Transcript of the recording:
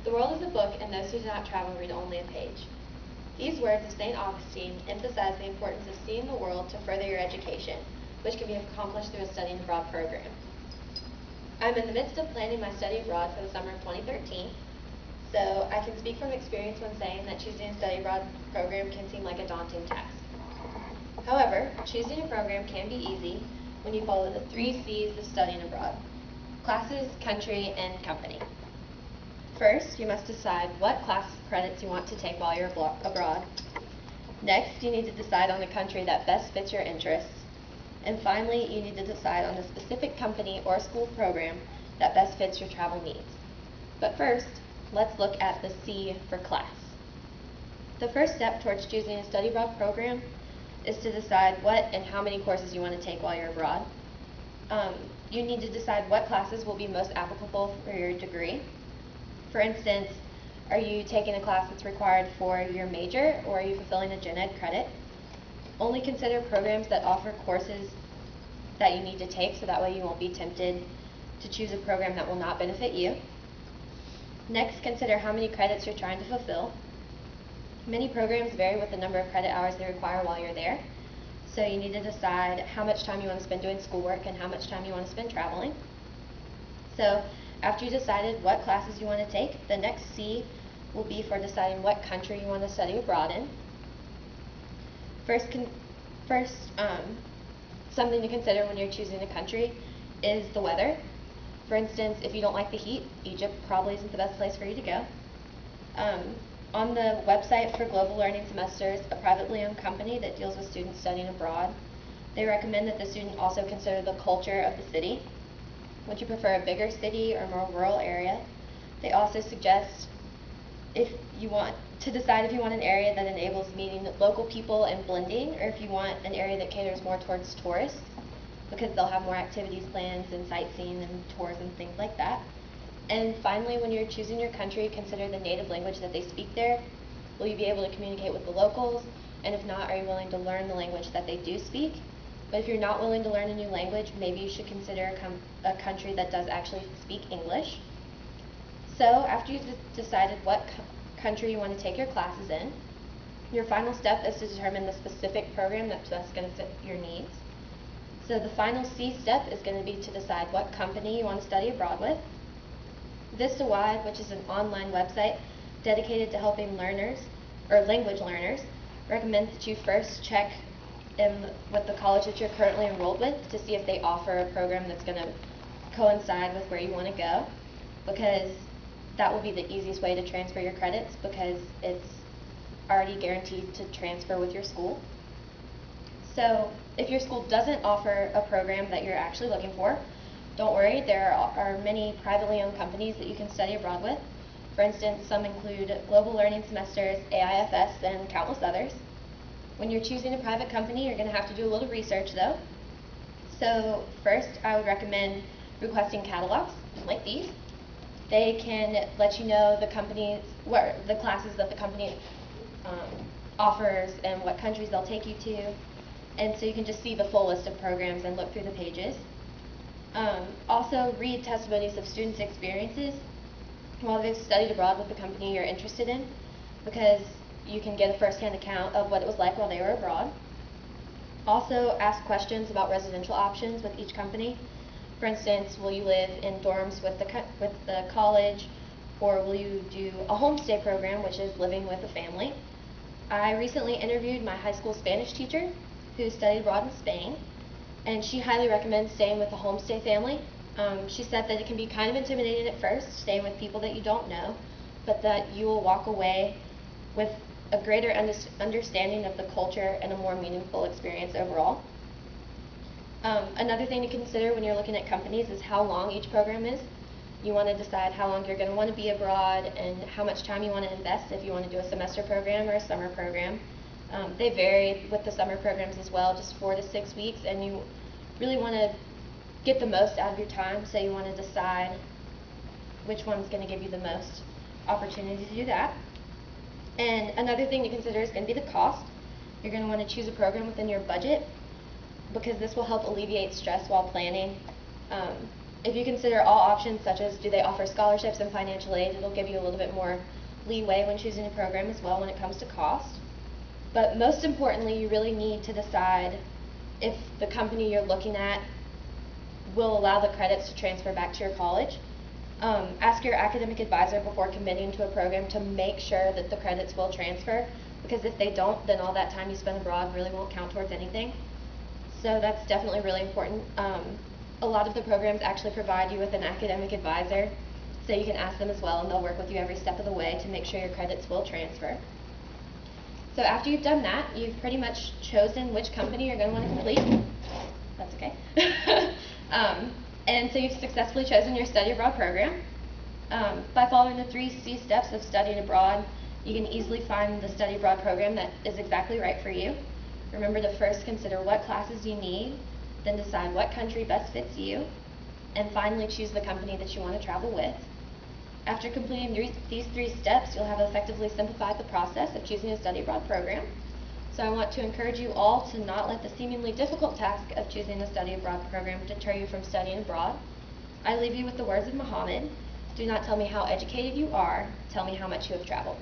The world is a book, and those who do not travel read only a page. These words of St. Augustine emphasize the importance of seeing the world to further your education, which can be accomplished through a studying abroad program. I'm in the midst of planning my study abroad for the summer of 2013, so I can speak from experience when saying that choosing a study abroad program can seem like a daunting task. However, choosing a program can be easy when you follow the 3 C's of studying abroad: classes, country, and company. First, you must decide what class credits you want to take while you're abroad. Next, you need to decide on the country that best fits your interests. And finally, you need to decide on a specific company or school program that best fits your travel needs. But first, let's look at the C for class. The first step towards choosing a study abroad program is to decide what and how many courses you want to take while you're abroad. You need to decide what classes will be most applicable for your degree. For instance, are you taking a class that's required for your major, or are you fulfilling a gen ed credit? Only consider programs that offer courses that you need to take, so that way you won't be tempted to choose a program that will not benefit you. Next, consider how many credits you're trying to fulfill. Many programs vary with the number of credit hours they require while you're there, so you need to decide how much time you want to spend doing schoolwork and how much time you want to spend traveling. So, after you decided what classes you want to take, the next C will be for deciding what country you want to study abroad in. First, something to consider when you're choosing a country is the weather. For instance, if you don't like the heat, Egypt probably isn't the best place for you to go. On the website for Global Learning Semesters, a privately owned company that deals with students studying abroad, they recommend that the student also consider the culture of the city. Would you prefer a bigger city or more rural area? They also suggest to decide if you want an area that enables meeting local people and blending, or if you want an area that caters more towards tourists, because they'll have more activities plans and sightseeing and tours and things like that. And finally, when you're choosing your country, consider the native language that they speak there. Will you be able to communicate with the locals? And if not, are you willing to learn the language that they do speak? But if you're not willing to learn a new language, maybe you should consider a country that does actually speak English. So after you've decided what country you want to take your classes in, your final step is to determine the specific program that's best going to fit your needs. So the final C step is going to be to decide what company you want to study abroad with. VistaWide, which is an online website dedicated to helping learners, or language learners, recommends that you first check with the college that you're currently enrolled with to see if they offer a program that's going to coincide with where you want to go, because that will be the easiest way to transfer your credits, because it's already guaranteed to transfer with your school. So if your school doesn't offer a program that you're actually looking for, don't worry, there are many privately owned companies that you can study abroad with. For instance, some include Global Learning Semesters, AIFS, and countless others. When you're choosing a private company, you're going to have to do a little research though. So first, I would recommend requesting catalogs like these. They can let you know the classes that the company offers and what countries they'll take you to. And so you can just see the full list of programs and look through the pages. Also, read testimonies of students' experiences while they've studied abroad with the company you're interested in, because you can get a first-hand account of what it was like while they were abroad. Also, ask questions about residential options with each company. For instance, will you live in dorms with the college, or will you do a homestay program, which is living with a family? I recently interviewed my high school Spanish teacher who studied abroad in Spain, and she highly recommends staying with a homestay family. She said that it can be kind of intimidating at first, staying with people that you don't know, but that you will walk away with a greater understanding of the culture and a more meaningful experience overall. Another thing to consider when you're looking at companies is how long each program is. You want to decide how long you're going to want to be abroad and how much time you want to invest, if you want to do a semester program or a summer program. They vary with the summer programs as well, just 4 to 6 weeks, and you really want to get the most out of your time, so you want to decide which one's going to give you the most opportunity to do that. And another thing to consider is going to be the cost. You're going to want to choose a program within your budget, because this will help alleviate stress while planning. If you consider all options, such as do they offer scholarships and financial aid, it'll give you a little bit more leeway when choosing a program as well when it comes to cost. But most importantly, you really need to decide if the company you're looking at will allow the credits to transfer back to your college. Ask your academic advisor before committing to a program to make sure that the credits will transfer, because if they don't, then all that time you spend abroad really won't count towards anything. So that's definitely really important. A lot of the programs actually provide you with an academic advisor, so you can ask them as well, and they'll work with you every step of the way to make sure your credits will transfer. So after you've done that, you've pretty much chosen which company you're going to want to complete. That's okay. And so you've successfully chosen your study abroad program. By following the 3 C steps of studying abroad, you can easily find the study abroad program that is exactly right for you. Remember to first consider what classes you need, then decide what country best fits you, and finally choose the company that you want to travel with. After completing these 3 steps, you'll have effectively simplified the process of choosing a study abroad program. So I want to encourage you all to not let the seemingly difficult task of choosing a study abroad program deter you from studying abroad. I leave you with the words of Muhammad: do not tell me how educated you are, tell me how much you have traveled.